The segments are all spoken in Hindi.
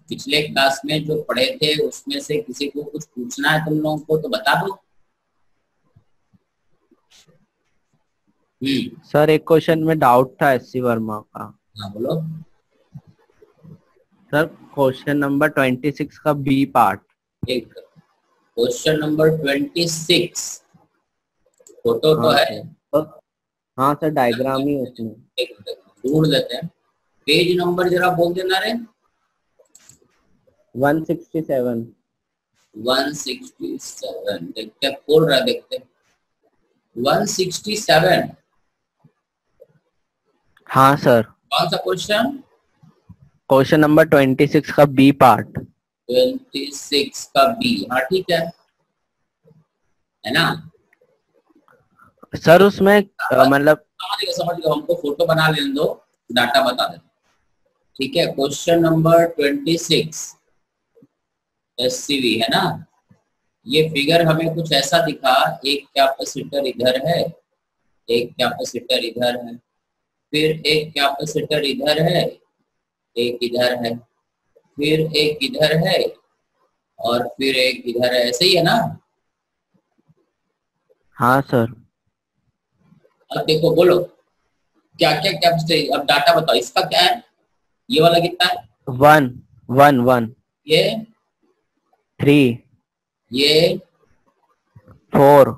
पिछले क्लास में जो पढ़े थे उसमें से किसी को कुछ पूछना है तुम लोगों को तो बता दो। सर एक क्वेश्चन में डाउट था एससी वर्मा का। हाँ बोलो। सर क्वेश्चन नंबर 26 का बी पार्ट। एक क्वेश्चन नंबर 26 फोटो तो हाँ है। सर। तो हाँ सर, डायग्राम ही उसमें। एक मिनट ढूंढ लेते हैं। पेज नंबर जरा बोल देना रे। 167। 167 देखते खोल रहा देखते। 167 हाँ सर। कौन सा क्वेश्चन? क्वेश्चन नंबर 26 का बी पार्ट। 26 का बी। हाँ ठीक है ना। सर उसमें मतलब समझ गए हमको फोटो बना लेने दो, डाटा बता दे। ठीक है क्वेश्चन नंबर 26 एससीवी है ना। ये फिगर हमें कुछ ऐसा दिखा। एक कैपेसिटर इधर है, एक कैपेसिटर इधर है, फिर एक कैपेसिटर इधर है, एक इधर है, फिर एक इधर है और फिर एक इधर है। ऐसे ही है ना। हाँ सर। अब देखो बोलो क्या क्या कैपेसिटर। अब डाटा बताओ इसका क्या है। ये वाला कितना है? 1 1 1 ये 3 ये 4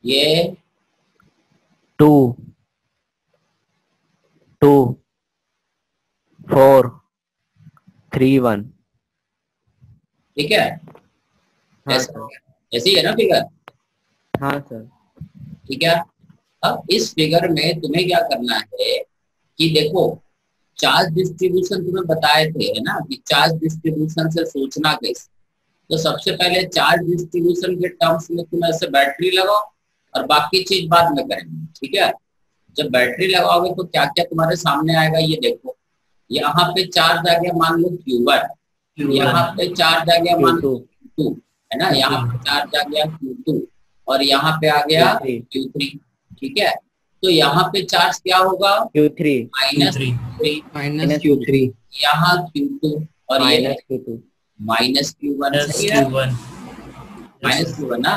ये 2 2 4 3 1। ठीक है। हाँ ऐसा सर। ऐसे ही है ना फिगर। हाँ सर। ठीक है। अब इस फिगर में तुम्हें क्या करना है कि देखो चार्ज डिस्ट्रीब्यूशन तुम्हें बताए थे है ना कि चार्ज डिस्ट्रीब्यूशन से सोचना कैसे। तो सबसे पहले चार्ज डिस्ट्रीब्यूशन के टर्म्स में तुम ऐसे बैटरी लगाओ और बाकी चीज बाद में करेंगे। ठीक है। जब बैटरी लगाओगे तो क्या क्या तुम्हारे सामने आएगा ये देखो। यहाँ पे चार्ज आ गया मान लो Q1, यहाँ पे चार्ज आ गया मान Q2 लो Q2 है ना, यहाँ पे चार्ज आ गया Q2 और यहाँ पे आ गया Q3 Q3। ठीक है। तो यहाँ पे चार्ज क्या होगा? Q3 -Q3। Minus Q3। यहाँ Q2 और ये -Q2। -Q1। सही है। -Q1 ना,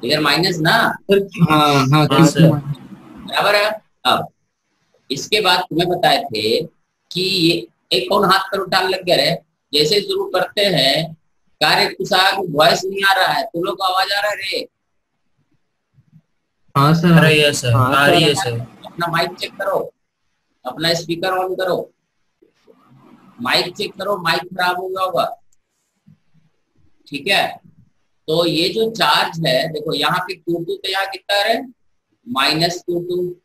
इधर माइनस ना। हाँ हाँ हाँ Q2 सर। बराबर है। अब इसके बाद तुम्हें बताए थे कि ये एक कौन हाथ पर उठाने लग गया है। जैसे शुरू करते हैं कार्य कुशाग वॉइस नहीं आ रहा है, तुम लोग को आवाज आ रहा है रे? हाँ सर। आ रही है सर, हाँ आ रही सर। है सर। अपना माइक चेक करो, अपना स्पीकर ऑन करो, माइक चेक करो, माइक खराब हो गया होगा। ठीक है। तो ये जो चार्ज है देखो यहाँ पे Q2 पे यहाँ कितना है? -Q2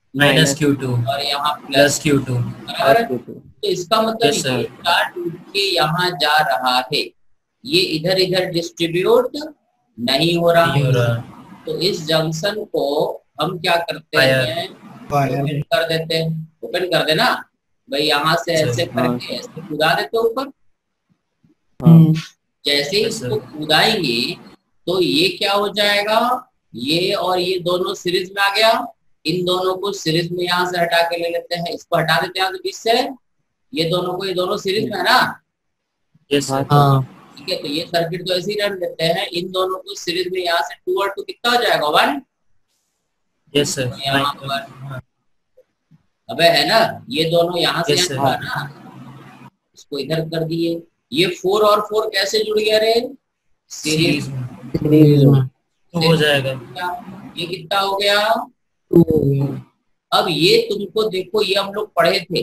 -Q2 और यहाँ +Q2। बराबर है। Q2। तो इसका मतलब यस ये सर। चार्ज उठ के यहाँ जा रहा है, ये इधर इधर डिस्ट्रीब्यूट नहीं हो रहा। नहीं हो रहा। तो इस जंक्शन को हम क्या करते फायर। हैं? वायर। ओपन कर देते हैं। ओपन कर देना भाई, यहाँ से सर। ऐसे हाँ करके सर। ऐसे कूदा देते ऊपर। हाँ जैसे ही यस इसको सर। कूदाएंगे तो ये क्या हो जाएगा, ये और ये दोनों सीरीज में आ गया। इन दोनों को सीरीज में यहाँ से हटा के ले लेते हैं, इसको हटा देते हैं यहाँ से बीच से। ये दोनों को, ये दोनों सीरीज में है ना। यस हाँ सर। सर। हाँ ठीक है। तो ये सर्किट तो ऐसे ही रन देते हैं। इन दोनों को सीरीज में यहाँ से 2 और 2 कितना हो जाएगा 1। Yes sir. यहाँ पर अबे है ना, ये दोनों यहाँ से यस यहाँ सर। जुड़ा ना, इसको इधर कर दिए। ये 4 और 4 कैसे जुड़ गया रे? सीरीज। सीरीज में सीरीज में। तो हो जाएगा। ये कितना हो गया? 2 हो गया। अब ये तुमको देखो, ये हम लोग पढ़े थे।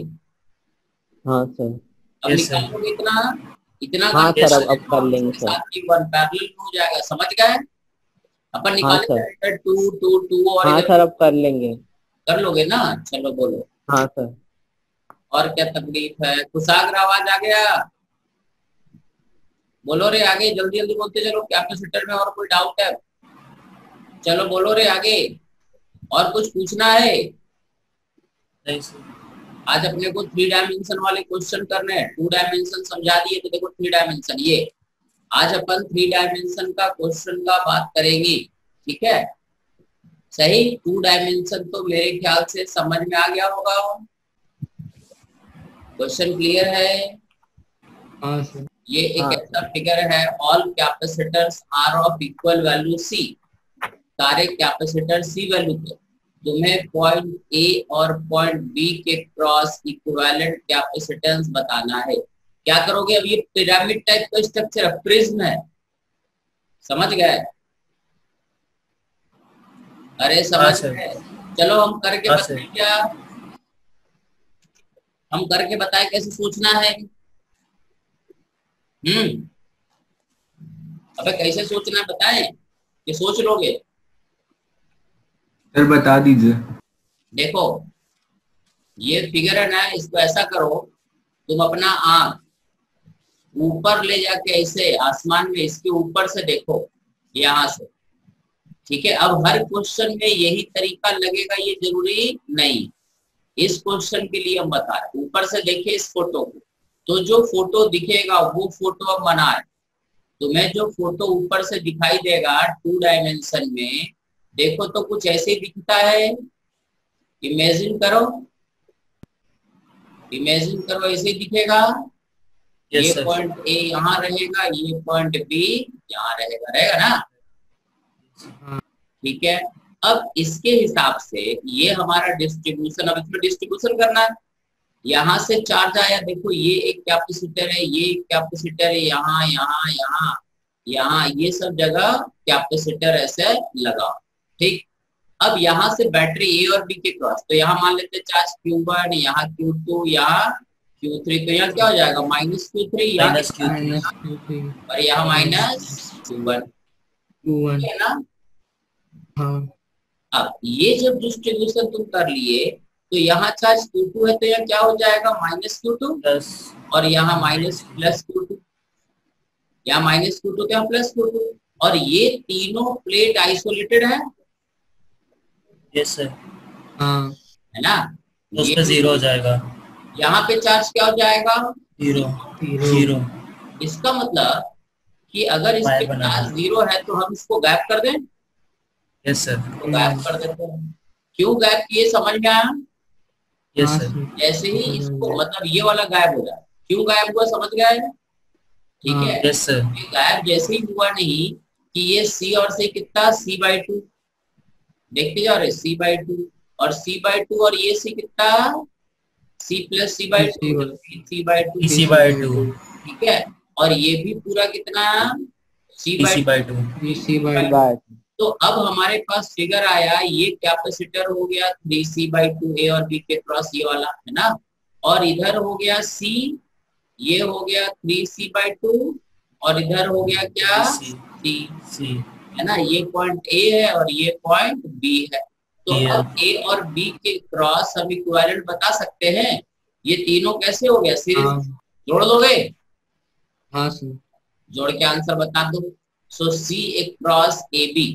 हाँ सर। अब यस निकाल सर। लोगे इतना, इतना का हाँ सर, निकाल अब लेना कर और लेंगे इसके सर। साथ ही 1 पैरेलल में हो जाएगा। समझ गए? अपन हाँ निकाले सर। इधर 2 2 2 और हाँ इधर सर, अब कर लेंगे। कर लोगे ना। चलो बोलो हाँ सर। और क्या तकलीफ है। कुशाग्र आवाज आ गया? बोलो रे आगे, जल्दी जल्दी बोलते चलो। कैपेसिटर में और कोई डाउट है? चलो बोलो रे आगे। और कुछ पूछना है? नहीं सर। आज अपने को 3 डायमेंशन वाले क्वेश्चन करने हैं। 2 डायमेंशन समझा दिए तो देखो 3 डायमेंशन ये। आज अपन 3 डायमेंशन का क्वेश्चन का बात करेंगे। ठीक है। सही। 2 डायमेंशन तो मेरे ख्याल से समझ में आ गया होगा। क्वेश्चन क्लियर है? हाँ सर। ये एक हाँ। ऐसा फिगर है, all capacitors are of equal value C, सारे कैपेसिटर सी वैल्यू के, तुम्हें पॉइंट ए और पॉइंट बी के क्रॉस इक्विवेलेंट कैपेसिटेंस बताना है। क्या करोगे? अब ये पिरामिड टाइप का स्ट्रक्चर है, प्रिज्म है, समझ गए? अरे हाँ समझ सर। गए? चलो हम करके हाँ बताएं सर। क्या? हम करके बताएं कैसे सोचना है। अबे कैसे सोचना है बताएं कि सोच लोगे? सर बता दीजिए। देखो ये फिगर है ना, इसको ऐसा करो, तुम अपना आंख ऊपर ले जाके ऐसे आसमान में इसके ऊपर से देखो, यहाँ से, ठीक है? अब हर क्वेश्चन में यही तरीका लगेगा ये जरूरी नहीं। इस क्वेश्चन के लिए हम बता रहे हैं, ऊपर से देखिए इस फोटो को, तो जो फोटो दिखेगा वो फोटो अब बनाए। तुम्हें जो फोटो ऊपर से दिखाई देगा 2 डायमेंशन में, देखो तो कुछ ऐसे ही दिखता है। इमेजिन करो, इमेजिन करो, ऐसे ही दिखेगा। यस ये सर। पॉइंट ए यहाँ रहेगा, ये पॉइंट बी यहाँ रहेगा, रहेगा ना? हाँ ठीक है। अब इसके हिसाब से ये हमारा डिस्ट्रीब्यूशन, अब इसमें डिस्ट्रीब्यूशन करना है। यहाँ से चार्ज आया, देखो ये एक कैपेसिटर है, ये एक कैपेसिटर है, यहाँ यहाँ यहाँ यहाँ, ये सब जगह कैपेसिटर ऐसे लगा, ठीक। अब यहाँ से बैटरी ए और बी के क्रॉस, तो यहाँ मान लेते चार्ज Q1, यहाँ Q2, यहाँ Q3, तो यहाँ क्या हो जाएगा? -Q3, यहाँ माइनस क्यू थ्री। -Q3 और यहाँ -Q1, Q1। है ना? हाँ अब ये जब डिस्ट्रीब्यूशन तुम कर लिए, तो यहाँ चार्ज Q2 है, तो यहाँ क्या हो जाएगा? -Q2, प्लस और यहाँ +Q2, यहाँ -Q2 तो यहाँ +Q2, और ये तीनों प्लेट आइसोलेटेड है यस सर। हाँ है ना? तो उसमें जीरो हो जाएगा। यहाँ पे चार्ज क्या हो जाएगा? जीरो। जीरो। जीरो। इसका मतलब कि अगर इस पे फाइव बना चार्ज 0 है तो हम इसको गैप कर दें, यस सर। तो गैप कर देते हैं। क्यों गैप किए, समझ में आया? यस हाँ सर। सर। जैसे ही इसको, मतलब ये वाला गायब हो जाए, क्यों गायब हुआ समझ गए? ठीक हाँ। है। Yes sir. ये गायब जैसे ही हुआ नहीं कि ये C और C कितना, C/2, देखते जाओ रे, C/2 और C/2, और ये C कितना, C + C/2, C/2, PC/2। ठीक है। और ये भी पूरा कितना, C/2। PC/2। PC/2। तो अब हमारे पास फिगर आया, ये कैपेसिटर हो गया 3C/2 ए और बी के क्रॉस, ये वाला है ना, और इधर हो गया C, ये हो गया 3C/2, और इधर हो गया क्या, C। C, है ना? ये पॉइंट ए है और ये पॉइंट बी है। तो अब ए और बी के क्रॉस हम इक्विवेलेंट बता सकते हैं। ये तीनों कैसे हो गया, सीरीज हाँ जोड़ दोगे? हाँ सर। जोड़ के आंसर बता दो। सो C एक क्रॉस ए बी।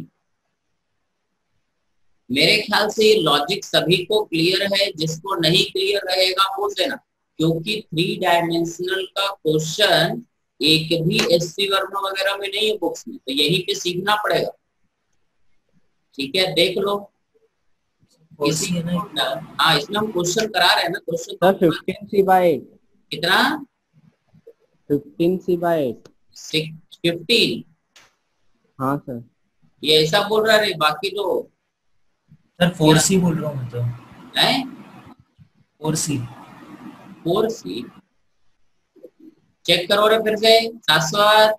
मेरे ख्याल से ये लॉजिक सभी को क्लियर है, जिसको नहीं क्लियर रहेगा बोल देना, क्योंकि 3 डायमेंशनल का क्वेश्चन एक भी SC वर्मा वगैरह में नहीं है बुक्स में, तो यहीं पे सीखना पड़ेगा। ठीक है, देख लो इसी, हाँ इसमें हम क्वेश्चन करा रहे हैं ना, क्वेश्चन सर 15C/8। कितना, 15C/8। 15? हाँ सर। ये ऐसा बोल रहा है, बाकी जो सर 4C बोल रहा हूँ मैं तो। है 4C। 4C चेक करो रे फिर से। शाश्वत,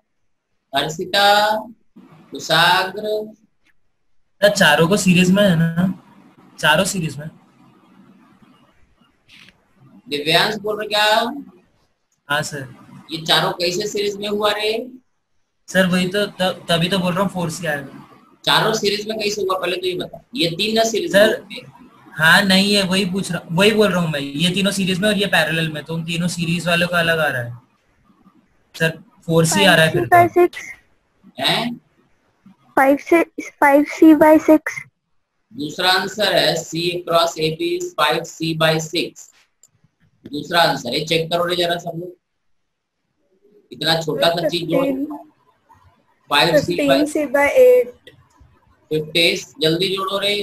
हर्षिता, कुशाग्र, सर चारों को सीरीज में है ना, चारों सीरीज में। दिव्यांश बोल रहे क्या? हाँ सर। ये चारों कैसे सीरीज में हुआ रे? सर वही तो तभी तो बोल रहा हूँ 4C आएगा। चारों सीरीज में कैसे हुआ, पहले तो ये बता। ये 3 ना सीरीज सर में? हाँ नहीं है, वही पूछ रहा, वही बोल रहा हूँ मैं, ये तीनों सीरीज में और ये पैरेलल में, तो उन तीनों सीरीज वालों का अलग आ रहा है सर। 4C आ रहा है फिर तो। हैं? 5C/6। दूसरा आंसर है C क्रॉस AB 5C/6। दूसरा आंसर है, चेक करो रे जरा सब लोग, इतना छोटा सा चीज जोड़ 15C/8। 50, जल्दी जोड़ो रे।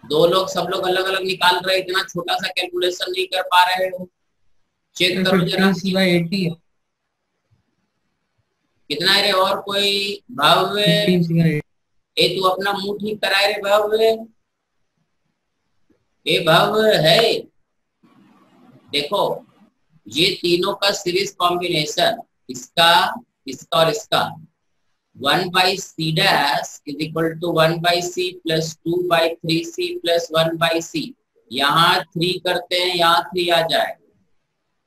2 लोग, सब लोग अलग अलग निकाल रहे, इतना छोटा सा कैलकुलेशन नहीं कर पा रहे हो। चेक करो जरा। 15C/8 ही है। कितना है रे? और कोई भव्य? 15C/8। ए तू अपना मुंह ठीक कराए रे भव्य। ए भव्य है। देखो ये तीनों का सीरीज कॉम्बिनेशन, इसका इसका और इसका, 1/c dash is equal to 1/c प्लस 2/3c प्लस 1/c। यहाँ 3 करते हैं, यहाँ 3 आ जाए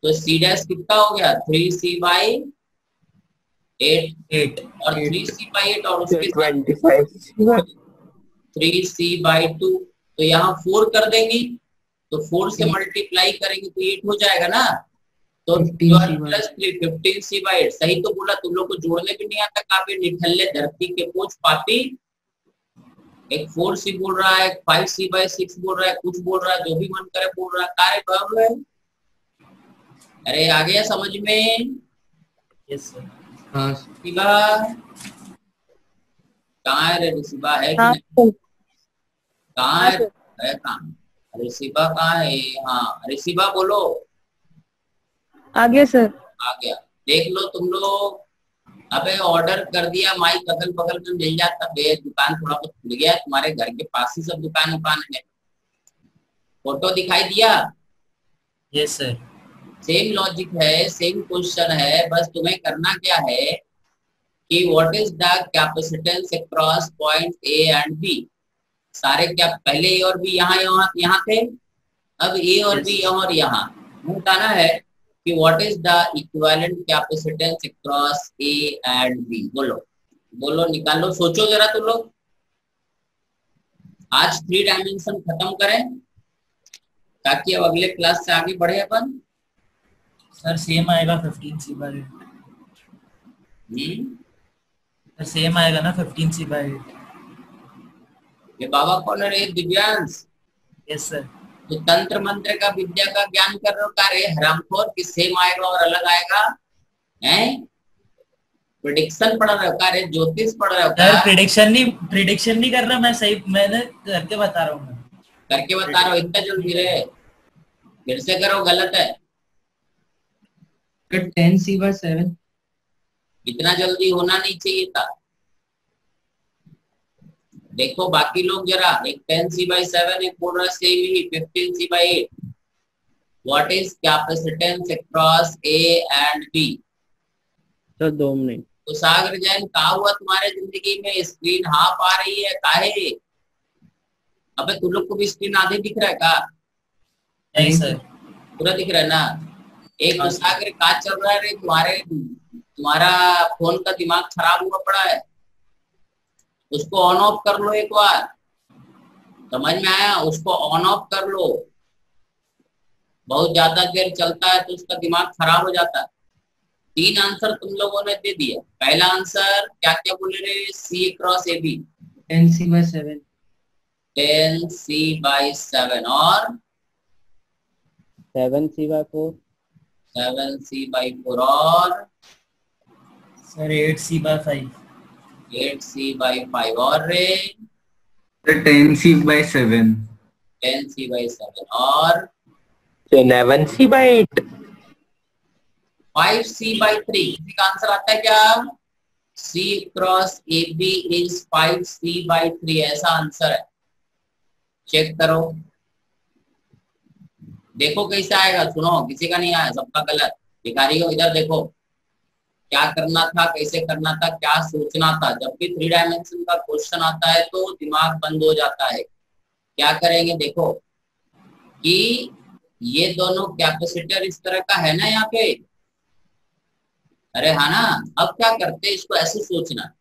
तो c डैश कितना हो गया? 3c/8 8 और 3c/8 और उसके साथ 25 3c/2। तो यहाँ 4 कर देंगी तो 4 से मल्टीप्लाई करेंगे तो 8 हो जाएगा ना। तो 12 प्लस 3 15c/8। सही तो बोला, तुम लोग को जोड़ने भी नहीं आता, काफी निठल्ले धरती के पोच पापी। एक 4c बोल रहा है, 5c/6 बोल रहा है, कुछ बोल रहा है, जो भी मन करे बोल रहा है। कार्य भाव है। अरे आ गया समझ में? Yes sir. हाँ रिसिबा कहाँ है रे? रिसिबा है कि नहीं? कहाँ है? है कहाँ? रिसिबा कहाँ है? हाँ रिसिबा बोलो। आ गया सर। आ गया। देख लो तुम लोग। अबे ऑर्डर कर दिया, माइक अगल बगल में मिल जाता। बे दुकान थोड़ा बहुत खुल गया है, तुम्हारे घर के पास ही सब दुकान उकान है। फोटो दिखाई दिया? Yes sir. सेम लॉजिक है, सेम क्वेश्चन है, बस तुम्हें करना क्या है कि what is the capacitance across point A and B. सारे क्या पहले ए और बी यहाँ यहाँ यहाँ थे, अब ए और बी यहाँ और यहाँ। बताना है कि what is the equivalent capacitance across A and B. बोलो बोलो, निकालो, सोचो जरा तुम लोग। आज 3 डायमेंशन खत्म करें ताकि अब अगले क्लास से आगे बढ़े अपन। सर सेम आएगा 15c/8। सर सेम आएगा ना 15c/8। ये बाबा कौन है रे? दिव्यांश। Yes sir. तो तंत्र मंत्र का विद्या का ज्ञान कर रहे हो का रे हरामखोर? कि सेम आएगा और अलग आएगा? हैं? प्रेडिक्शन पढ़ रहे हो का रे? ज्योतिष पढ़ रहे हो सर का? प्रिडिक्शन नहीं कर रहा मैं, सही मैंने करके बता रहा हूँ। करके बता रहे हो? इतना जल्दी रे? फिर से करो, गलत है। 10c/7। इतना जल्दी होना नहीं चाहिए था। देखो बाकी लोग जरा, एक 10c/7, एक बोल रहा सेम ही 15c/8। What is capacitance across A and B? Sir 2 minute. तो सागर जैन कहा हुआ तुम्हारे जिंदगी में? स्क्रीन हाफ आ रही है काहे? अबे तुम लोग को भी स्क्रीन आधे दिख रहा है का? नहीं सर। पूरा दिख रहा है ना? एक तो सागर का चल रहा है रे तुम्हारा फोन का दिमाग खराब हुआ पड़ा है, उसको ऑन ऑफ कर लो एक बार। समझ में आया? उसको ऑन ऑफ कर लो। बहुत ज्यादा देर चलता है तो उसका दिमाग खराब हो जाता है। 3 आंसर तुम लोगों ने दे दिया। पहला आंसर क्या क्या बोले रे? सी cross A B 10c/7। 10c/7 और 7c/4। 7c/4 और सर 8c/5। 8c/5 और रे 10c/7। 10c/7 और 11c/8। 5c/3। इसी का आंसर आता है क्या? C cross A B is 5c/3, ऐसा आंसर है। चेक करो, देखो कैसे आएगा। सुनो, किसी का नहीं आया, सबका गलत। भिखारी को इधर देखो, क्या करना था, कैसे करना था, क्या सोचना था। जब भी 3 डायमेंशन का क्वेश्चन आता है तो दिमाग बंद हो जाता है। क्या करेंगे देखो कि ये दोनों कैपेसिटर इस तरह का है ना यहाँ पे, अरे हाँ ना। अब क्या करते हैं, इसको ऐसे सोचना,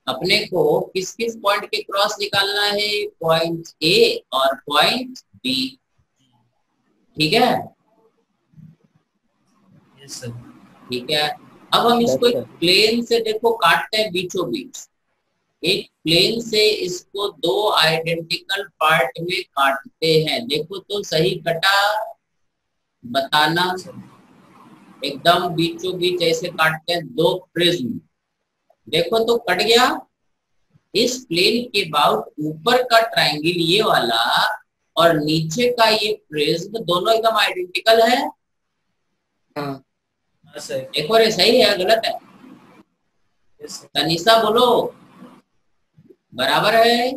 अपने को किस किस पॉइंट के क्रॉस निकालना है? पॉइंट ए और पॉइंट बी। ठीक है? Yes sir. ठीक है। अब हम इसको एक प्लेन से देखो काटते हैं बीचों बीच। एक प्लेन से इसको 2 आइडेंटिकल पार्ट में काटते हैं। देखो तो सही कटा? बताना। एकदम बीचों बीच ऐसे काटते हैं 2 प्रिज्म। देखो तो कट गया। इस प्लेन के अबाउट ऊपर का ट्रायंगल ये वाला और नीचे का ये प्रिज्म दोनों एकदम आइडेंटिकल है। हाँ एक और सही है गलत है? तनिषा बोलो, बराबर है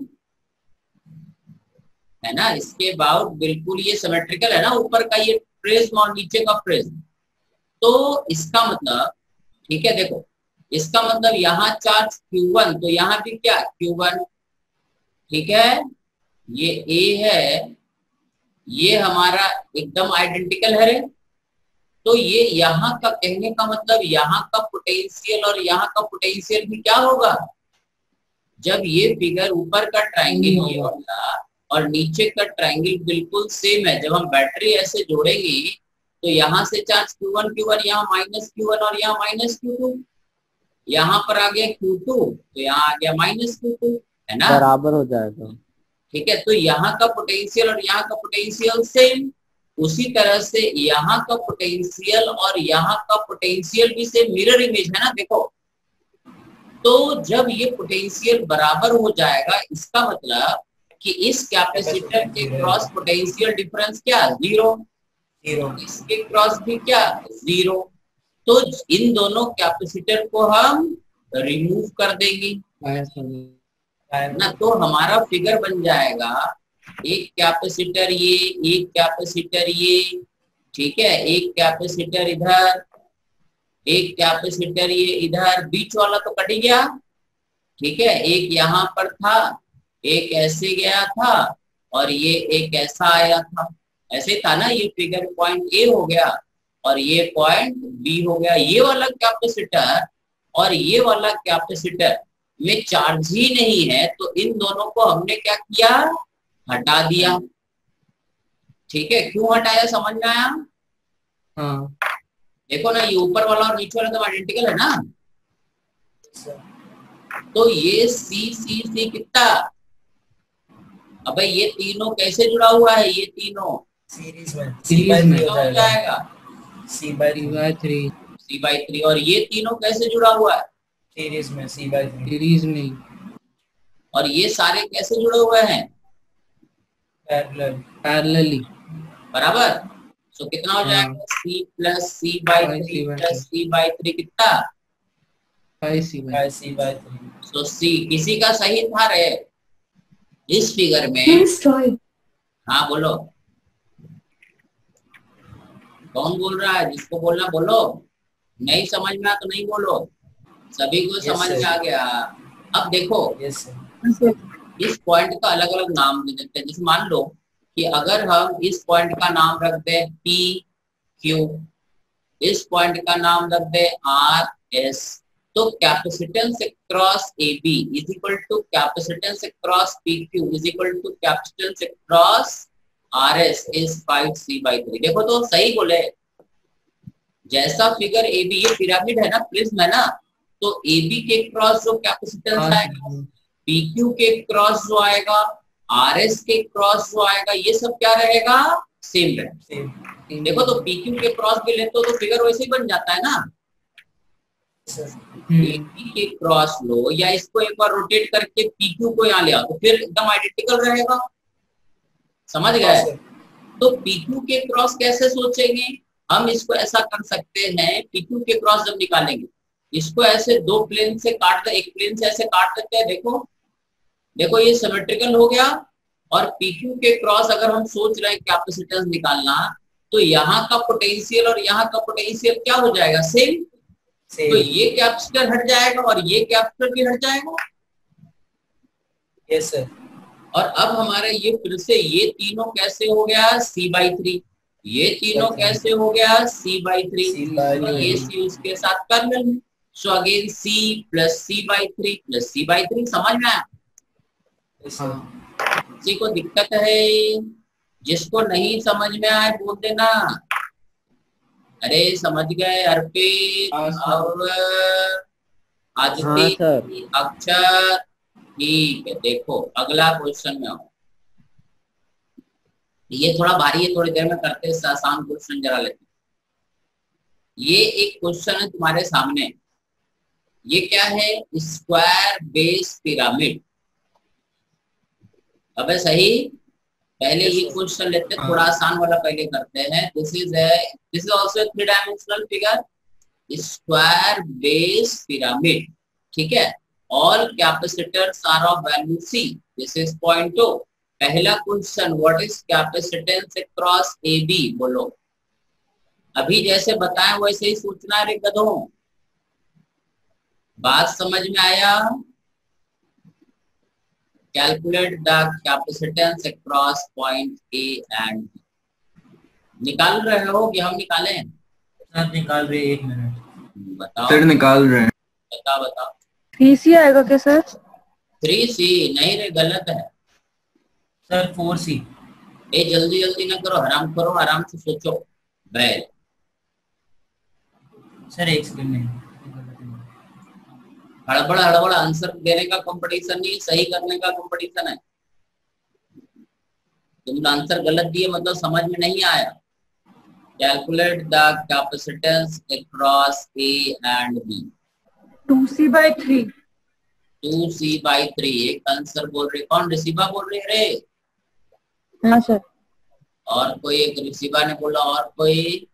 ना। इसके बाद बिल्कुल ये सिमेट्रिकल है ना, ऊपर का ये प्रिज्म और नीचे का प्रिज्म। तो इसका मतलब, ठीक है, देखो इसका मतलब यहाँ चार्ज Q1, तो यहाँ भी क्या Q1, ठीक है। ये A है, ये हमारा एकदम आइडेंटिकल है रे। तो ये यहाँ का कहने का मतलब यहाँ का पोटेंशियल और यहाँ का पोटेंशियल भी क्या होगा, जब ये फिगर ऊपर का ट्राइंगल ये वाला और नीचे का ट्राइंगल बिल्कुल सेम है, जब हम बैटरी ऐसे जोड़ेंगे तो यहाँ से चार्ज Q1 यहाँ माइनस Q1 और यहाँ माइनस Q2, यहाँ पर आ गया Q2 तो यहाँ आ गया माइनस Q2, है ना, बराबर हो जाएगा। ठीक है। तो यहाँ का पोटेंशियल और यहाँ का पोटेंशियल सेम, उसी तरह से यहाँ का पोटेंशियल और यहाँ का पोटेंशियल भी सेम, मिरर इमेज है ना, देखो। तो जब ये पोटेंशियल बराबर हो जाएगा, इसका मतलब कि इस कैपेसिटर के क्रॉस पोटेंशियल डिफरेंस क्या, जीरो, इसके क्रॉस भी क्या, जीरो। तो इन दोनों कैपेसिटर को हम रिमूव कर देंगे ना, तो हमारा फिगर बन जाएगा एक कैपेसिटर ये, एक कैपेसिटर ये, ठीक है, एक कैपेसिटर इधर, एक कैपेसिटर ये इधर, बीच वाला तो कट गया, ठीक है। एक यहाँ पर था, एक ऐसे गया था और ये एक ऐसा आया था, ऐसे था ना। ये फिगर पॉइंट ए हो गया और ये पॉइंट बी हो गया। ये वाला कैपेसिटर और ये वाला कैपेसिटर में चार्ज ही नहीं है, तो इन दोनों को हमने क्या किया, हटा दिया, ठीक है। क्यों हटाया, समझ में आया? हाँ। देखो ना, ये ऊपर वाला और नीचे वाला तो आइडेंटिकल है ना, तो ये सी कितना, अबे ये तीनों कैसे जुड़ा हुआ है, ये तीनों सीरीज में हो जाएगा C/3, और ये तीनों कैसे जुड़ा हुआ है, सीरीज में C/3, सीरीज में, और ये सारे कैसे जुड़े हुए हैं, पैरेलली, बराबर। तो कितना हो जाएगा, C plus C/3 plus C/3 कितना, 5C/3। तो C किसी का सही था रे इस फिगर में। हाँ बोलो, कौन बोल रहा है, जिसको बोलना बोलो, नहीं समझ में आया तो नहीं बोलो, सभी को समझ में आ गया। अब देखो इस पॉइंट का अलग अलग नाम दे देते हैं। जैसे मान लो कि अगर हम इस पॉइंट का नाम रख दे P Q, इस पॉइंट का नाम रख दे R S, तो capacitance cross AB is equal to capacitance cross PQ is equal to capacitance cross RS is 5C/3। देखो तो सही बोले, जैसा फिगर AB, ये पिरामिड है ना, प्रिज्म है ना, तो AB के क्रॉस जो कैपेसिटेंस आएगा, PQ के क्रॉस जो आएगा, RS के क्रॉस जो आएगा, ये सब क्या रहेगा, सेम रहेगा। देखो तो PQ के क्रॉस भी लेते हो तो फिगर वैसे ही बन जाता है ना। AB के क्रॉस लो या इसको एक बार रोटेट करके PQ को यहाँ ले आओ तो फिर एकदम आइडेंटिकल रहेगा, समझ गए। तो PQ के क्रॉस कैसे सोचेंगे, हम इसको ऐसा कर सकते हैं, PQ के क्रॉस जब निकालेंगे इसको ऐसे दो प्लेन से काट दे, एक प्लेन से ऐसे काट देते हैं, देखो देखो ये सिमेट्रिकल हो गया। और PQ के क्रॉस अगर हम सोच रहे हैं कैपेसिटेंस निकालना, तो यहाँ का पोटेंशियल और यहाँ का पोटेंशियल क्या हो जाएगा, सेम। तो ये कैपेसिटर हट जाएगा और ये कैपेसिटर भी हट जाएगा। Yes sir. और अब हमारे ये फिर से ये तीनों कैसे हो गया, C/3, ये तीनों कैसे हो गया, C/3, और ये C उसके साथ पैरेलल में। So again C plus C/3 plus C/3, समझ में आया? किसी को दिक्कत है, जिसको नहीं समझ में आए बोल देना। अरे समझ गए अर्पित और आदित्य, अक्षर, ठीक है। देखो अगला क्वेश्चन में आओ, ये थोड़ा भारी है, थोड़ी देर में करते हैं, आसान क्वेश्चन जरा लेते हैं। ये एक क्वेश्चन है तुम्हारे सामने, ये क्या है, स्क्वायर बेस पिरामिड। अबे सही, पहले ये क्वेश्चन लेते हैं, थोड़ा आसान वाला पहले करते हैं। This is also 3 dimensional figure, square base pyramid. ठीक है। All capacitors are of value C, this is point 2। पहला question, what is capacitance across A B, बोलो। अभी जैसे बताएं वैसे ही सोचना रे गधों, बात समझ में आया? Calculate the capacitance across point A and B. निकाल रहे हो कि हम निकालें? सर निकाल रहे, 1 मिनट। बताओ सर निकाल रहे हैं। बताओ बताओ। 3C आएगा क्या सर? 3C नहीं रे, गलत है। Sir 4C। ए जल्दी जल्दी ना करो, आराम करो, आराम से सोचो। बैल सर 1 सेकंड में। हड़बड़ हड़बड़ आंसर देने का कंपटीशन नहीं, सही करने का कंपटीशन है। तुम आंसर गलत दिए मतलब समझ में नहीं आया। Calculate the capacitance across A and B. 2C/3। 2C/3 एक आंसर बोल रहे, कौन? रिसीवा बोल रहे रे? हाँ सर। और कोई? एक रिसीवा ने बोला, और कोई?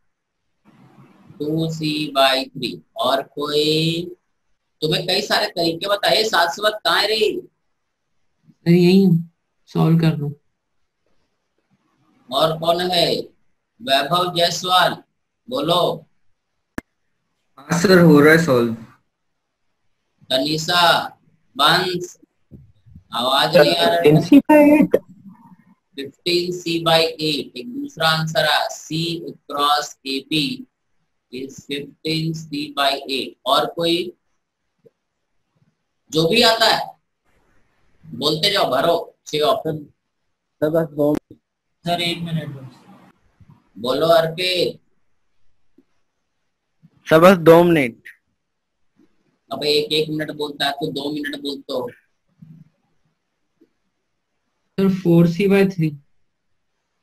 2C/3 और कोई? तुम्हें कई सारे तरीके बताए, साथ से बात कहाँ है रे? सर यही सॉल्व कर दो। और कौन है? वैभव जायसवाल, बोलो। हाँ सर हो रहा है सॉल्व। तनीषा, बंस, आवाज नहीं आ रहा है। 15C/8। 15C/8 एक दूसरा आंसर है। C cross AB is 15C/8। और कोई? जो भी आता है बोलते जाओ, भरो 6 ऑप्शन। सर बस 2। सर 1 मिनट बस। बोलो अर्पित। सर बस 2 मिनट। अब एक एक मिनट बोलता है तो 2 मिनट बोलते हो। Sir 4C/3।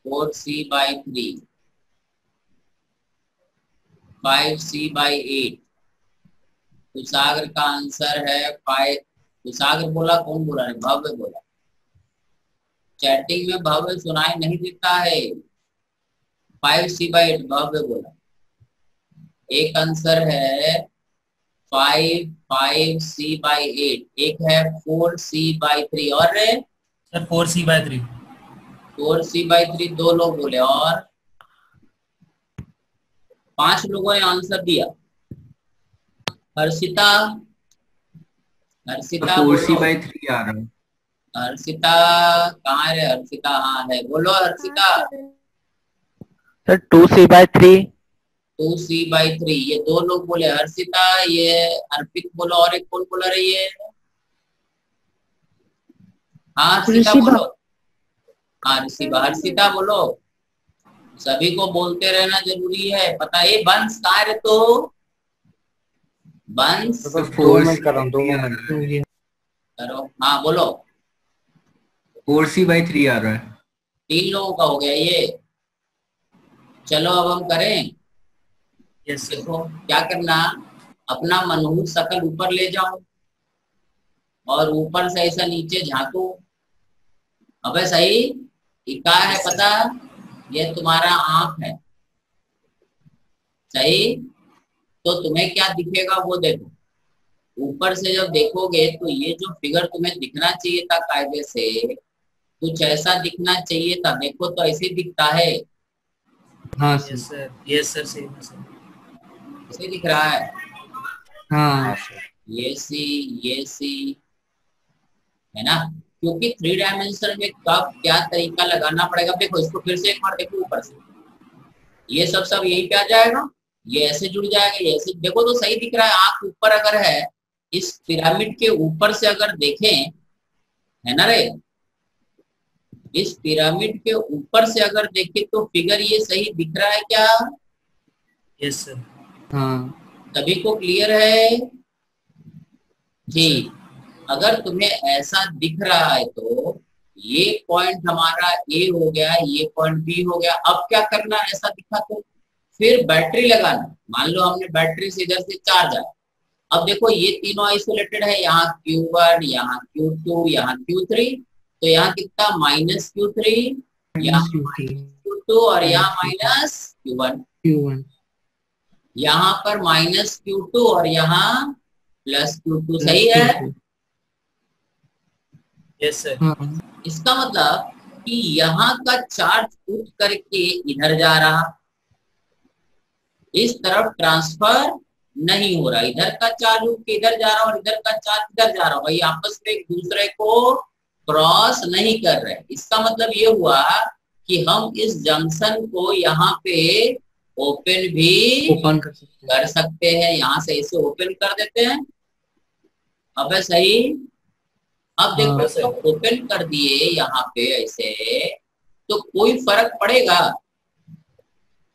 4C/3, 5C/8। कुशाग्र का आंसर है 5। कुशाग्र बोला, कौन बोला है? भव्य बोला। चैटिंग में भव्य सुनाई नहीं देता है। 5C/8 भव्य बोला। एक आंसर है 5C/8, एक है 4C/3 और रे? Sir 4C/3। 4C/3 दो लोग बोले और 5 लोगों ने आंसर दिया। हर्षिता, हर्षिता बोलो। 4C/3 आ रहा है। हर्षिता कहाँ है? हर्षिता हाँ है, बोलो हर्षिता। Sir 2C/3। 2C/3 ये दो लोग बोले। हर्षिता, ये अर्पित बोलो, और एक कौन बोला रही है? हाँ हर्षिता बोलो। हाँ हर्षिता बोलो। सभी को बोलते रहना जरूरी है, पता है। बंस कहाँ है तो? बंस 2 मिनट कर रहा हूँ, 2 मिनट करो। हाँ बोलो। 4C/3 आ रहा है। 3 लोगों का हो गया ये। चलो अब हम करें। Yes sir. देखो क्या करना, अपना मनहूस शकल ऊपर ले जाओ और ऊपर से ऐसा नीचे झांको। अबे सही, ये क्या है पता? ये तुम्हारा आंख है, सही? तो तुम्हें क्या दिखेगा वो देखो। ऊपर से जब देखोगे तो ये जो फिगर तुम्हें दिखना चाहिए था कायदे से, कुछ ऐसा दिखना चाहिए था। देखो तो ऐसे दिखता है। हाँ यस सर, यस सर, सही है सर। ऐसे दिख रहा है। हाँ ये सी है ना, क्योंकि 3 डायमेंशन में कब क्या तरीका लगाना पड़ेगा। देखो इसको फिर से एक बार देखो ऊपर से, ये सब यही पे आ जाएगा, ये ऐसे जुड़ जाएगा, ये ऐसे। देखो तो सही दिख रहा है। आंख ऊपर अगर है, इस पिरामिड के ऊपर से अगर देखें, है ना रे, इस पिरामिड के ऊपर से अगर देखें तो फिगर ये सही दिख रहा है क्या? Yes sir. हाँ सभी को क्लियर है? ठीक। अगर तुम्हें ऐसा दिख रहा है तो ये पॉइंट हमारा ए हो गया, ये पॉइंट बी हो गया। अब क्या करना, ऐसा दिखा तो फिर बैटरी लगाना। मान लो हमने बैटरी से इधर से चार्ज आया। अब देखो ये तीनों आइसोलेटेड है, यहाँ Q1, यहाँ Q2, यहाँ Q3। तो यहाँ कितना? -Q3, यहाँ -Q2 और यहाँ -Q1। Q1। यहाँ पर -Q2 और यहाँ प्लस Q2 सही है। Yes sir. हाँ इसका मतलब कि यहाँ का चार्ज उठ करके इधर जा रहा, इस तरफ ट्रांसफर नहीं हो रहा, इधर का चार्ज उठ के इधर जा रहा और इधर का चार्ज इधर जा रहा, भाई आपस में एक दूसरे को क्रॉस नहीं कर रहे। इसका मतलब ये हुआ कि हम इस जंक्शन को यहाँ पे ओपन भी ओपन कर सकते हैं। यहाँ से इसे ओपन कर देते हैं। अब सही, अब देखो हाँ, तो ओपन कर दिए यहाँ पे ऐसे, तो कोई फर्क पड़ेगा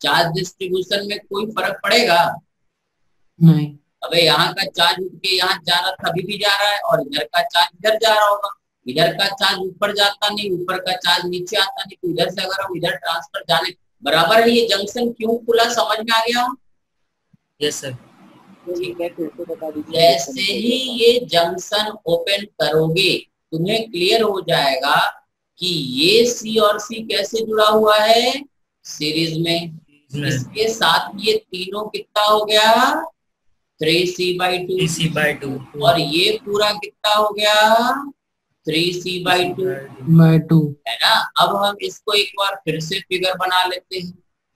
चार्ज डिस्ट्रीब्यूशन में? कोई फर्क पड़ेगा नहीं। अबे यहाँ का चार्ज उठ के यहाँ जा रहा था, अभी भी जा रहा है, और इधर का चार्ज इधर जा रहा होगा। इधर का चार्ज ऊपर जाता नहीं, ऊपर का चार्ज नीचे आता नहीं, तो इधर से अगर हम इधर ट्रांसफर जाने बराबर है। ये जंक्शन क्यों खुला, समझ में आ गया? Yes sir. जैसे ही ये जंक्शन ओपन करोगे तुम्हें क्लियर हो जाएगा कि ये सी और सी कैसे जुड़ा हुआ है, सीरीज में। इसके साथ ये तीनों कितना हो गया, 3C/2। 3C/2। और ये पूरा कितना हो गया, 3C/2 है ना। अब हम इसको एक बार फिर से फिगर बना लेते हैं।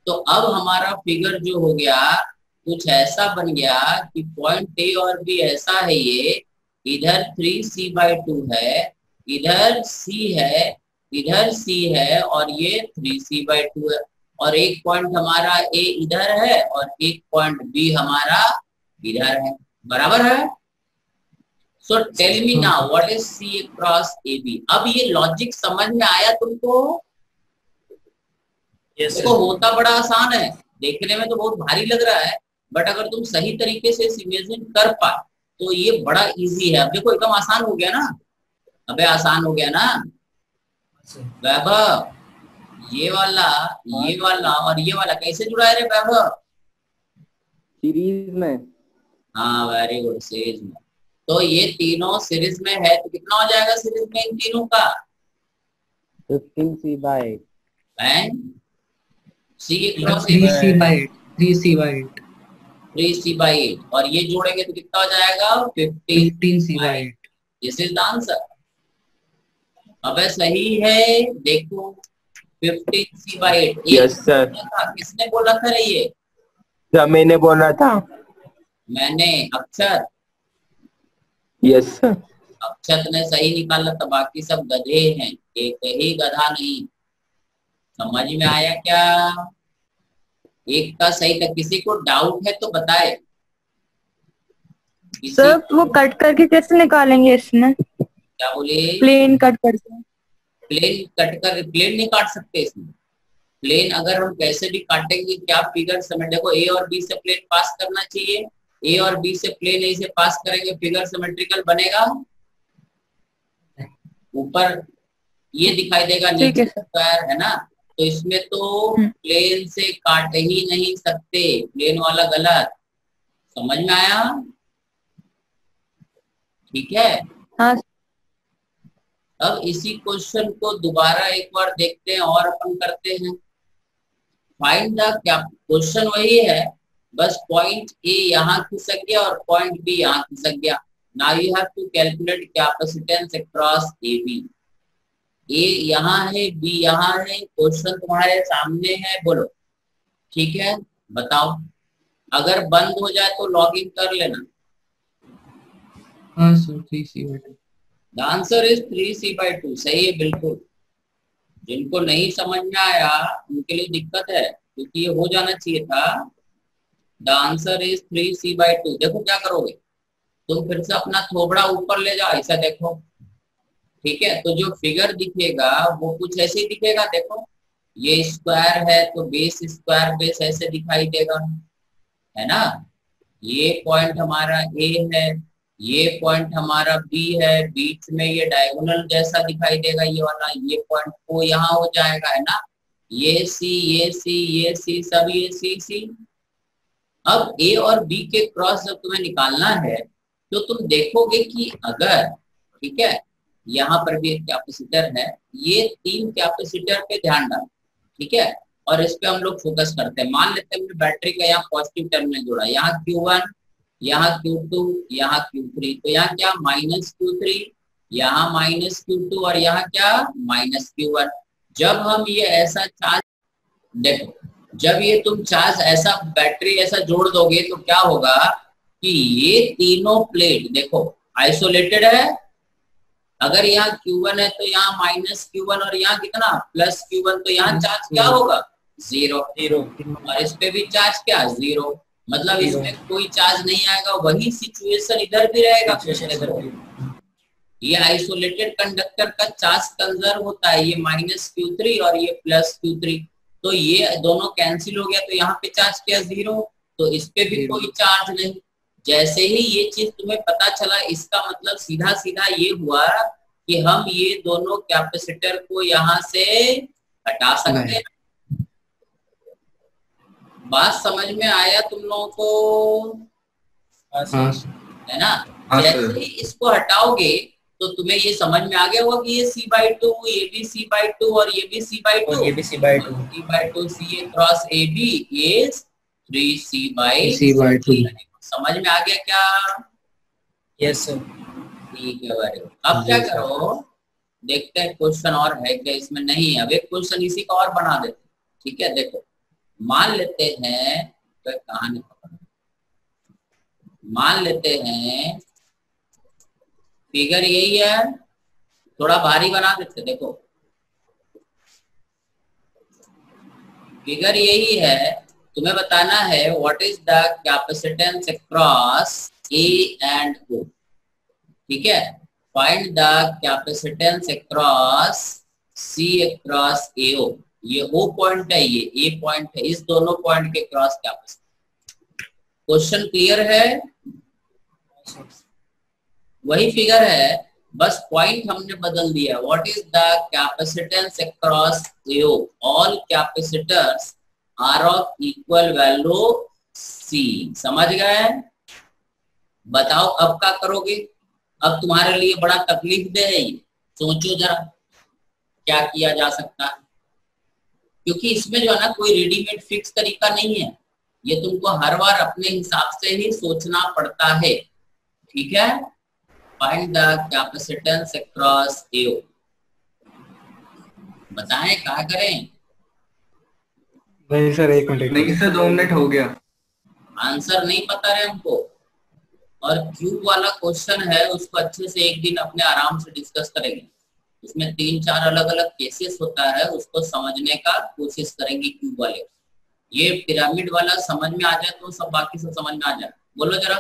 तो अब हमारा फिगर जो हो गया कुछ ऐसा बन गया कि पॉइंट ए और बी ऐसा है, ये इधर 3C/2 है, इधर C है, इधर C है, और ये 3C/2 है। और एक पॉइंट हमारा ए इधर है और एक पॉइंट बी हमारा इधर है, बराबर है। So tell me now what is C cross A B. अब ये लॉजिक समझ में आया तुमको? यस देखो होता बड़ा आसान है, देखने में तो बहुत भारी लग रहा है, बट अगर तुम सही तरीके से इमेजिन कर पाए तो ये बड़ा इजी है। अब देखो एकदम आसान हो गया ना, अबे आसान हो गया ना वैभव। ये वाला और ये वाला कैसे जुड़ा है रे वैभव? सीरीज में। हाँ वेरी गुड, सीरीज में। तो ये तीनों सीरीज में है, तो कितना हो जाएगा सीरीज में इन तीनों का? 15C/8। सी क्रॉस 3C/8 3C/8 3C/8 और ये जोड़ेंगे तो कितना हो जाएगा, 15C/8। This is the answer. अबे सही है, देखो 15C/8। Yes sir. किसने बोला था रे ये? मैंने बोला था। मैंने, अक्षर। Yes sir. अक्षत ने सही निकाला था, बाकी सब गधे हैं, एक ही गधा नहीं। समझ में आया क्या? एक का सही था। किसी को डाउट है तो बताए। सर वो कट करके कैसे निकालेंगे इसमें? क्या बोले? प्लेन कट करके। प्लेन नहीं काट सकते इसमें। प्लेन अगर हम कैसे भी काटेंगे, क्या फिगर समझ, देखो ए और बी से प्लेन पास करना चाहिए, ए और बी से प्लेन ए से पास करेंगे, फिगर सिमेट्रिकल बनेगा। ऊपर ये दिखाई देगा, नीचे स्क्वायर है ना, तो इसमें तो प्लेन से काट ही नहीं सकते, प्लेन वाला गलत। समझ में आया? ठीक है। हाँ। अब इसी क्वेश्चन को दोबारा एक बार देखते हैं और अपन करते हैं। फाइंड द, क्या क्वेश्चन वही है, बस पॉइंट ए यहाँ खिसक गया और पॉइंट बी यहाँ खिसक गया। Now you have to calculate capacitance across A B. A यहाँ है, बी यहाँ है, क्वेश्चन तुम्हारे सामने है, बोलो। ठीक है, बताओ। अगर बंद हो जाए तो लॉग इन कर लेना। हाँ sir 3C/2। The answer is 3C/2। सही है, बिल्कुल। जिनको नहीं समझ में आया उनके लिए दिक्कत है, क्योंकि ये हो जाना चाहिए था। The answer is 3C/2। देखो क्या करोगे तुम, फिर से अपना थोबड़ा ऊपर ले जाओ, ऐसा देखो। ठीक है, तो जो फिगर दिखेगा वो कुछ ऐसे ही दिखेगा। देखो ये स्क्वायर है तो बेस स्क्वायर बेस ऐसे दिखाई देगा, है ना। ये पॉइंट हमारा ए है, ये पॉइंट हमारा बी है, बीच में ये डायगोनल जैसा दिखाई देगा ये वाला, ये पॉइंट को यहाँ हो जाएगा, है ना। ये सी, ये सी, ये सी, सब ये सी सी। अब ए और बी के क्रॉस जब तुम्हें निकालना है तो तुम देखोगे कि अगर, ठीक है, यहाँ पर भी एक कैपेसिटर है, ये 3 कैपेसिटर पे ध्यान डालो, ठीक है, और इस पे हम लोग फोकस करते हैं। मान लेते हैं बैटरी का यहाँ पॉजिटिव टर्मिनल जोड़ा, यहाँ Q1, यहाँ Q2, यहाँ Q3, तो यहाँ क्या -Q3, यहाँ -Q2 और यहाँ क्या -Q1। जब हम ये ऐसा चार्ज, देखो जब ये तुम चार्ज ऐसा बैटरी ऐसा जोड़ दोगे तो क्या होगा कि ये तीनों प्लेट देखो आइसोलेटेड है। अगर यहाँ Q1 है तो यहाँ -Q1 और यहाँ कितना +Q1, तो यहाँ चार्ज क्या होगा 0 और इस पे भी चार्ज क्या 0, मतलब इसमें कोई चार्ज नहीं आएगा। वही सिचुएशन इधर भी रहेगा। ये आइसोलेटेड कंडक्टर का चार्ज कंजर्व होता है, ये -Q3 और ये +Q3, तो ये दोनों कैंसिल हो गया, तो यहाँ पे चार्ज क्या 0, तो इस पे भी कोई चार्ज नहीं। जैसे ही ये चीज तुम्हें पता चला, इसका मतलब सीधा सीधा ये हुआ कि हम ये दोनों कैपेसिटर को यहाँ से हटा सकते हैं। बात समझ में आया तुम लोगों को? है ना? जैसे ही इसको हटाओगे तो तुम्हें ये समझ में आ गया होगा कि ये C/2, ये भी C/2 और ये भी C/2, ये भी C/2, C/2 C cross AB is 3C/2। समझ में आ गया क्या? Yes sir. ठीक है भाई, अब क्या करो, देखते हैं क्वेश्चन और है क्या इसमें। नहीं, अब एक क्वेश्चन इसी का और बना देते हैं। ठीक है, देखो मान लेते हैं, तो कहानी मान लेते हैं फिगर यही है, थोड़ा भारी बना देते। देखो फिगर यही है, तुम्हें बताना है what is the capacitance across A and O। ठीक है, find the capacitance across C across AO। ये O पॉइंट है, ये A पॉइंट है, इस दोनों पॉइंट के क्रॉस कैपेसिटेंस। क्वेश्चन क्लियर है? वही फिगर है, बस पॉइंट हमने बदल दिया। What is the capacitance across AO? All capacitors are of equal value C। समझ गए? बताओ अब क्या करोगे? अब तुम्हारे लिए बड़ा तकलीफ दे है ये, सोचो जरा क्या किया जा सकता है, क्योंकि इसमें जो है ना कोई रेडीमेड फिक्स तरीका नहीं है, ये तुमको हर बार अपने हिसाब से ही सोचना पड़ता है। ठीक है, find the capacitance across AO। बताएं क्या करें? नहीं सर 1 मिनट। नहीं सर 2 मिनट हो गया। आंसर नहीं पता रहे हमको, और क्यूब वाला क्वेश्चन है, उसको अच्छे से एक दिन अपने आराम से डिस्कस करेंगे। उसमें 3-4 अलग अलग केसेस होता है, उसको समझने का कोशिश करेंगे क्यूब वाले। ये पिरामिड वाला समझ में आ जाए तो सब बाकी सब समझ में आ जाए। बोलो जरा।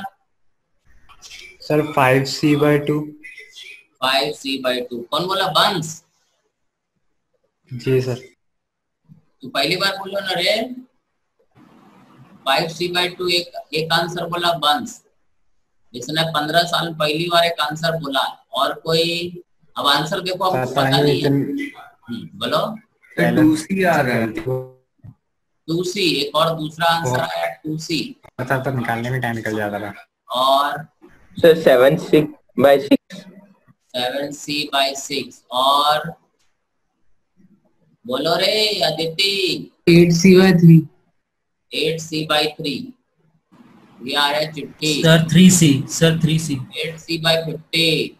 Sir 5C/2। 5C/2 कौन बोला? बंस। जी सर। तो पहली बार बोलो ना रे। 5C/2 एक आंसर बोला बंस, जिसने 15 साल पहली बार एक आंसर बोला। और कोई? अब आंसर देखो, आपको पता नहीं है। बोलो। 2C आ रहा है। 2C, एक और दूसरा आंसर आया 2C। पता तो निकालने में टाइम निकल जाता था। और सर 7C/6। 7C/6 और बोलो रे अदिति। 8C/3। 8C/3। ये आ रहा है चिट्ठी sir 3C, sir 3C। 8C/50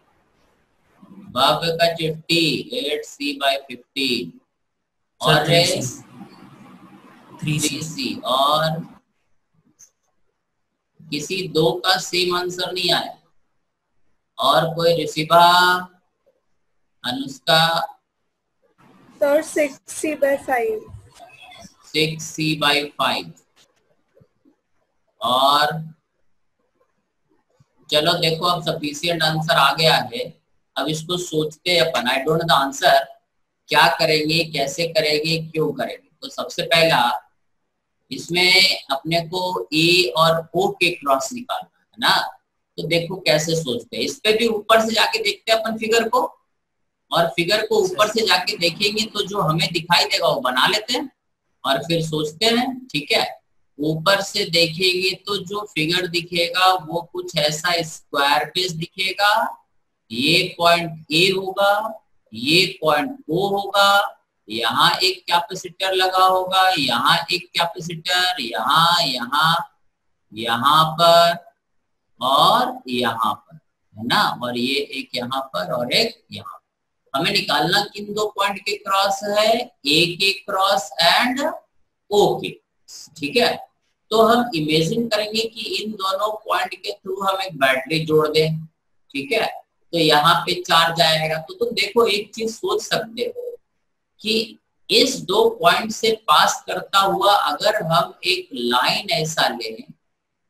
भव्य का चिट्ठी 8C/50 और 3C। और किसी दो का सेम आंसर नहीं आया। और कोई ऋषिभा, अनुष्का? Sir 6C/5। 6C/5। और चलो देखो, अब सफिशिएंट आंसर आ गया है। अब इसको सोचते अपन, I don't know the answer, क्या करेंगे, कैसे करेंगे, क्यों करेंगे। तो सबसे पहला इसमें अपने को A और O के क्रॉस निकालना है ना। तो देखो कैसे सोचते हैं, इस पे भी ऊपर से जाके देखते हैं अपन फिगर को, और फिगर को ऊपर से जाके देखेंगे तो जो हमें दिखाई देगा वो बना लेते हैं और फिर सोचते हैं। ठीक है, ऊपर से देखेंगे तो जो फिगर दिखेगा वो कुछ ऐसा स्क्वायर बेस दिखेगा। ये पॉइंट A होगा, ये पॉइंट O होगा, यहाँ एक कैपेसिटर लगा होगा, यहाँ एक कैपेसिटर, यहाँ पर और यहाँ पर, है ना, और ये एक यहाँ पर और एक यहाँ पर। हमें निकालना किन दो पॉइंट के क्रॉस है, ए के क्रॉस एंड ओ के, ठीक है। तो हम इमेजिन करेंगे कि इन दोनों पॉइंट के थ्रू हम एक बैटरी जोड़ दें, ठीक है। तो यहाँ पे चार्ज आएगा। तो तुम देखो एक चीज सोच सकते हो कि इस दो पॉइंट से पास करता हुआ अगर हम एक लाइन ऐसा लें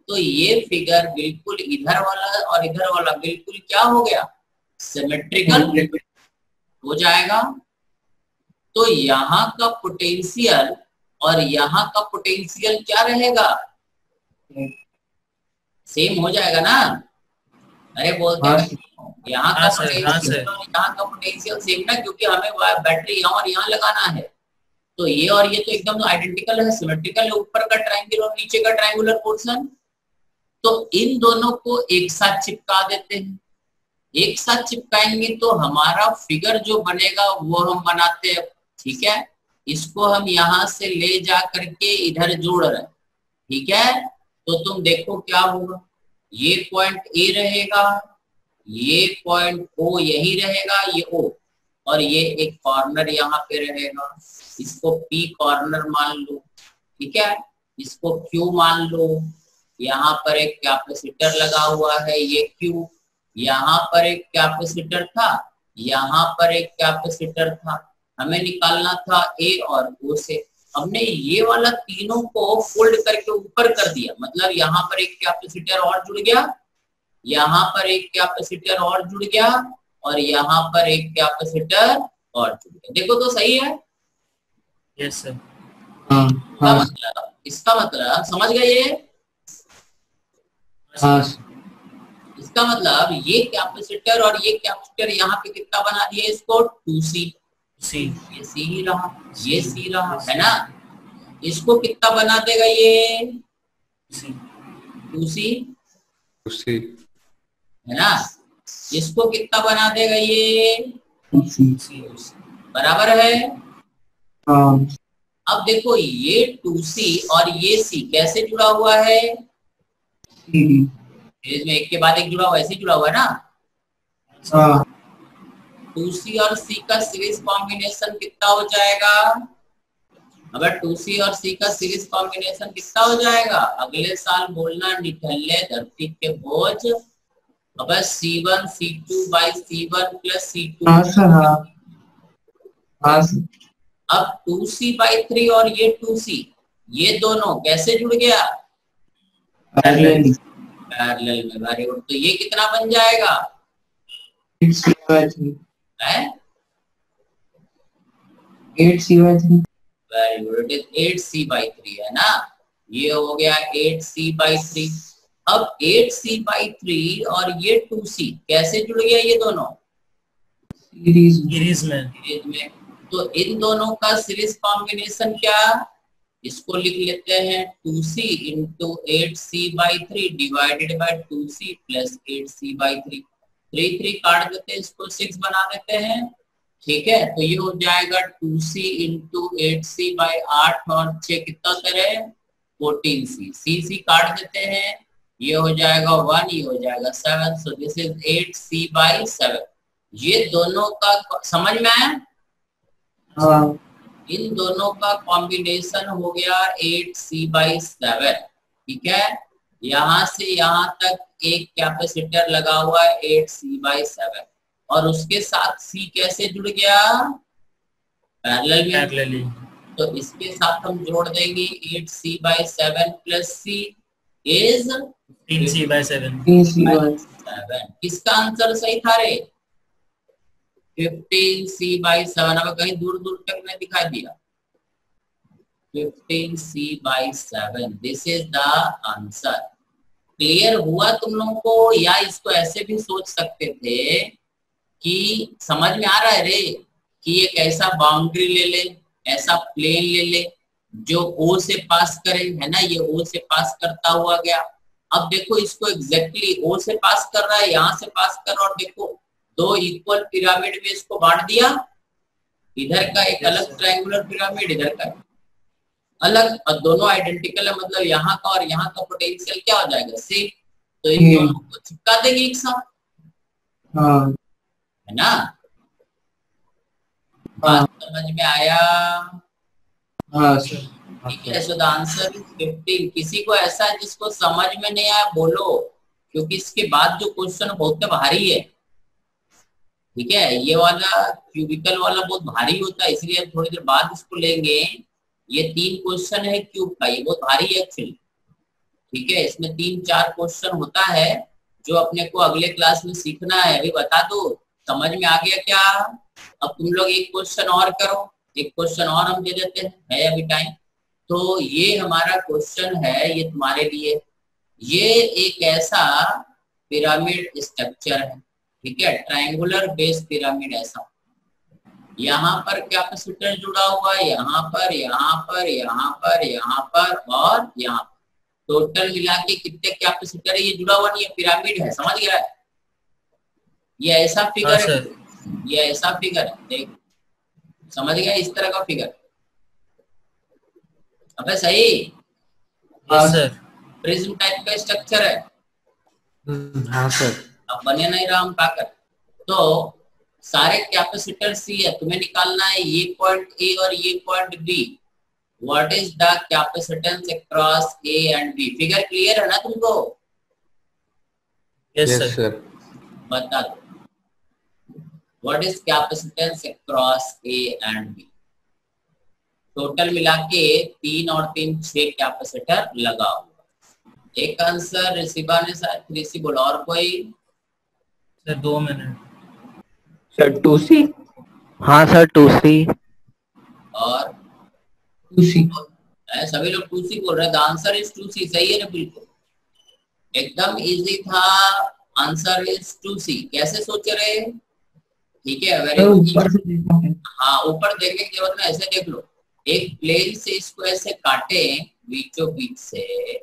तो ये फिगर बिल्कुल इधर वाला और इधर वाला बिल्कुल क्या हो गया, सिमेट्रिकल हो जाएगा। तो यहाँ का पोटेंशियल और यहाँ का पोटेंशियल क्या रहेगा, सेम हो जाएगा ना। अरे बोलते हैं यहाँ का पोटेंशियल सेम ना, क्योंकि हमें बैटरी यहाँ और यहाँ लगाना है। तो ये और ये तो एकदम आइडेंटिकल है, सिमेट्रिकल है, ऊपर का ट्रायंगल और नीचे का ट्रायंगुलर पोर्शन। तो इन दोनों को एक साथ चिपका देते हैं। एक साथ चिपकाएंगे तो हमारा फिगर जो बनेगा वो हम बनाते हैं, ठीक है। इसको हम यहाँ से ले जा करके इधर जोड़ रहे हैं, ठीक है। तो तुम देखो क्या होगा, ये पॉइंट ए रहेगा, ये पॉइंट ओ यही रहेगा, ये ओ, और ये एक कॉर्नर यहाँ पे रहेगा। इसको पी कॉर्नर मान लो, ठीक है। इसको क्यू मान लो। यहाँ पर एक कैपेसिटर लगा हुआ है, ये क्यू। यहाँ पर एक कैपेसिटर था, यहाँ पर एक कैपेसिटर था। हमें निकालना था ए और ओ से। हमने ये वाला तीनों को फोल्ड करके ऊपर कर दिया, मतलब यहाँ पर एक कैपेसिटर और जुड़ गया, यहाँ पर एक कैपेसिटर और जुड़ गया, और यहाँ पर एक कैपेसिटर और जुड़ गया। देखो तो सही है। Yes sir. इसका मतलब समझ गए ये? इसका मतलब ये कैपेसिटर और ये कैपेसिटर यहाँ पे कितना बना दिया इसको, 2C। ये सी ही रहा, ये सी रहा, है ना। इसको कितना बना देगा ये, 2C, है ना। इसको कितना बना देगा ये, बराबर है। अब देखो ये 2C और ये C कैसे जुड़ा हुआ है, इसमें एक के बाद एक जुड़ा हुआ, ऐसे जुड़ा हुआ है ना। 2C और C का सीरीज कॉम्बिनेशन कितना हो जाएगा, अगर 2C और C का सीरीज कॉम्बिनेशन कितना हो जाएगा, अगले साल बोलना निठल्ले धरती के बोझ, अब C1 C2 by C1 plus C2। अब 2C by 3 और ये 2C, ये दोनों कैसे जुड़ गया, पैरेलल में। Very good. तो ये कितना बन जाएगा, 8C by 3 है 8C by 3। Very good, it is 8C by 3, है ना। ये हो गया 8C by 3। अब 8C by 3 और ये 2C कैसे जुड़ गया, ये दोनों सीरीज में। तो इन दोनों का सीरीज कॉम्बिनेशन क्या, इसको लिख लेते हैं 2C into 8C by 3 divided by 2C plus 8C by 3। 3 काट देते हैं, इसको 6 बना देते हैं, ठीक है। तो ये हो जाएगा 2C into 8C by 8 और 6 कितना करे, 14C। C काट देते हैं, ये हो जाएगा 1, ये हो जाएगा 7। So this is 8C by 7। ये दोनों का समझ में आया, इन दोनों का कॉम्बिनेशन हो गया 8C by 7, ठीक है। यहाँ से यहाँ तक एक कैपेसिटर लगा हुआ है 8C by 7, और उसके साथ C कैसे जुड़ गया, पैरेलल में। तो इसके साथ हम जोड़ देंगे 8C by 7 plus C is 15C by 7। किसका आंसर सही था रे, 15C by 7। अब कहीं दूर दूर तक नहीं दिखाई दिया, 15C by 7, this is the answer. Clear हुआ तुम लोगों को, या इसको ऐसे भी सोच सकते थे कि समझ में आ रहा है रे, कि एक ऐसा बाउंड्री ले ले, ऐसा प्लेन ले ले जो O से पास करे, है ना। ये O से पास करता हुआ गया। अब देखो इसको एग्जैक्टली O से पास कर रहा है, यहाँ से पास कर रहा है, और देखो दो इक्वल पिरामिड में इसको बांट दिया, इधर का एक अलग ट्रायंगुलर पिरामिड, इधर का अलग, और दोनों आइडेंटिकल है, मतलब यहाँ का और यहाँ का पोटेंशियल क्या हो जाएगा, सेम। तो इन दोनों को चिपका देंगे एक साथ, हाँ है ना। बात समझ में आया? हाँ सर। ठीक है, सो द आंसर इज 15। किसी को ऐसा है जिसको समझ में नहीं आया बोलो, क्योंकि इसके बाद जो क्वेश्चन बहुत भारी है। ठीक है, ये वाला क्यूबिकल वाला बहुत भारी होता है, इसलिए थोड़ी देर बाद इसको लेंगे। ये 3 क्वेश्चन है क्यूब का, ये बहुत भारी है एक्चुअली। ठीक है, इसमें 3-4 क्वेश्चन होता है जो अपने को अगले क्लास में सीखना है। अभी बता दो, समझ में आ गया क्या? अब तुम लोग एक क्वेश्चन और करो, एक क्वेश्चन और हम दे देते हैं, है अभी टाइम। तो ये हमारा क्वेश्चन है, ये तुम्हारे लिए। ये एक ऐसा पिरामिड स्ट्रक्चर है, ठीक है, ट्रायंगुलर बेस पिरामिड ऐसा। यहाँ पर कैपेसिटर जुड़ा हुआ है, यहाँ पर, यहाँ पर, यहाँ पर, यहाँ पर और यहाँ पर। टोटल मिला के कितने कैपेसिटर है ये जुड़ा हुआ नहीं है, पिरामिड है, समझ गया? ये ऐसा फिगर है, ये ऐसा फिगर है, देख समझ गया, इस तरह का फिगर। अबे सही? Yes sir. प्रिज्म टाइप का स्ट्रक्चर है। हाँ सर। अब बने नहीं रहा हम पाकर। तो सारे कैपेसिटर सी है, तुम्हें निकालना है ये पॉइंट ए और ये point B. What is the capacitance across A and B? Figure clear है ना तुमको? Yes sir. बता दो, what is capacitance across A and B? Total मिला के 3 और 3 6 कैपेसिटर लगा हुआ। एक आंसर ऋषिबा ने शायद 3C बोला, और कोई? Sir 2 minute. Sir 2C। हाँ सर 2C। और 2C। सभी लोग 2C बोल रहे हैं। The answer is 2C। सही है ना? बिल्कुल एकदम इजी था। Answer is 2C। कैसे सोच रहे? ठीक है, वेरी गुड। हाँ, ऊपर देखने की जरूरत नहीं, ऐसे देख लो। एक प्लेन से इसको ऐसे काटे बीचों बीच से,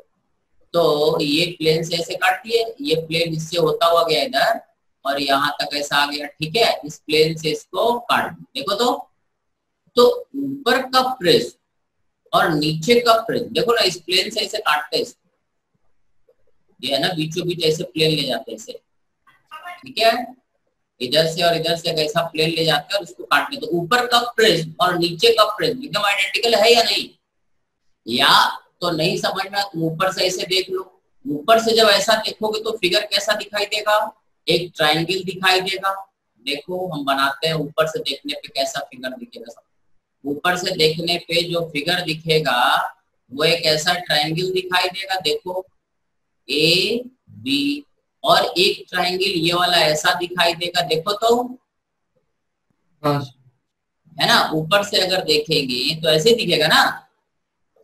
तो ये प्लेन से ऐसे काट दिए, ये प्लेन इससे होता हुआ गया इधर और यहाँ तक ऐसा आ गया। ठीक है, इस प्लेन से इसको काट देखो तो ऊपर का प्रेस और नीचे का प्रेस देखो ना, इस प्लेन से ऐसे काटते हैं इसको, ये है ना, बीचों बीच ऐसे प्लेन ले जाते हैं इसे। ठीक है, इधर से और इधर से ऐसा प्लेन ले जाते हैं और उसको काटते हैं। तो ऊपर का प्रेस और नीचे का प्रेस एकदम आइडेंटिकल है या नहीं? या तो नहीं समझ में, तुम ऊपर से ऐसे देख लो। ऊपर से जब ऐसा देखोगे तो फिगर कैसा दिखाई देगा? एक ट्रायंगल दिखाई देगा। देखो हम बनाते हैं, ऊपर से देखने पे कैसा फिगर दिखेगा। ऊपर से देखने पे जो फिगर दिखेगा वो एक ऐसा ट्रायंगल दिखाई देगा। देखो ए बी, और एक ट्रायंगल ये वाला ऐसा दिखाई देगा। देखो तो है ना, ऊपर से अगर देखेंगे तो ऐसे दिखेगा ना,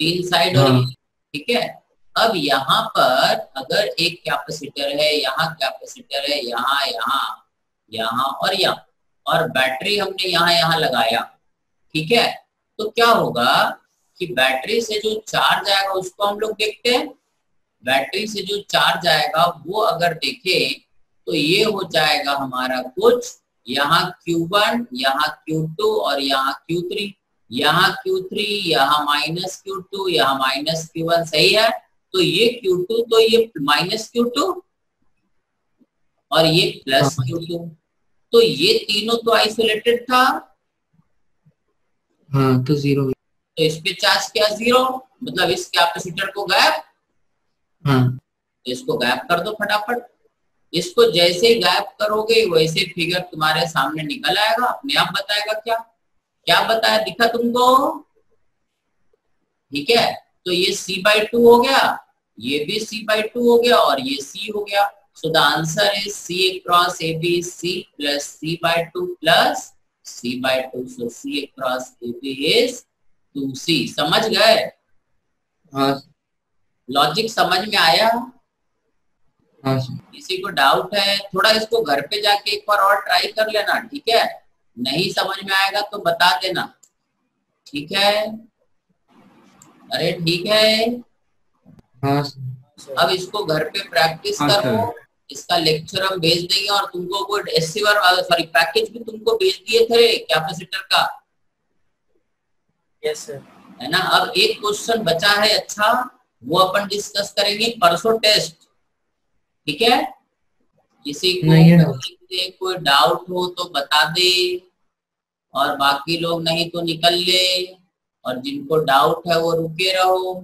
3 साइड और ठीक है। अब यहाँ पर अगर एक कैपेसिटर है, यहाँ कैपेसिटर है, यहाँ यहाँ यहाँ और यहाँ, और बैटरी हमने यहाँ यहाँ लगाया। ठीक है, तो क्या होगा कि बैटरी से जो चार्ज आएगा उसको हम लोग देखते हैं। बैटरी से जो चार्ज आएगा वो अगर देखे तो ये हो जाएगा हमारा कुछ, यहाँ Q1, यहाँ Q2 और यहाँ Q3, यहाँ Q3, यहाँ -Q2, यहाँ -Q1। सही है, तो ये Q2 तो ये -Q2 और ये +Q2, तो ये तीनों तो आइसोलेटेड था। हाँ तो 0। तो इस पे चार्ज क्या? 0, मतलब इस कैपेसिटर को गायब। हाँ, तो इसको गायब कर दो फटाफट। इसको जैसे गायब करोगे वैसे फिगर तुम्हारे सामने निकल आएगा, अपने आप बताएगा। क्या क्या बताया? दिखा तुमको? ठीक है, तो ये C/2 हो गया, ये भी C/2 हो गया और ये C हो गया। So the answer is C across AB C plus C/2 plus C/2। So C across AB is 2C। समझ गए? हाँ, लॉजिक समझ में आया? हाँ। किसी को डाउट है? थोड़ा इसको घर पे जाके एक बार और ट्राई कर लेना। ठीक है, नहीं समझ में आएगा तो बता देना। ठीक है, अरे ठीक है। हाँ, अब इसको घर पे प्रैक्टिस करो। इसका लेक्चर हम भेज देंगे और तुमको कोई पैकेज भी तुमको भेज दिए थे कैपेसिटर का। Yes sir. है ना। अब एक क्वेश्चन बचा है, अच्छा वो अपन डिस्कस करेंगे परसों टेस्ट। ठीक है, किसी को नहीं है doubt। कहीं से कोई डाउट हो तो बता दे, और बाकी लोग नहीं तो निकल ले, और जिनको डाउट है वो रुके रहो।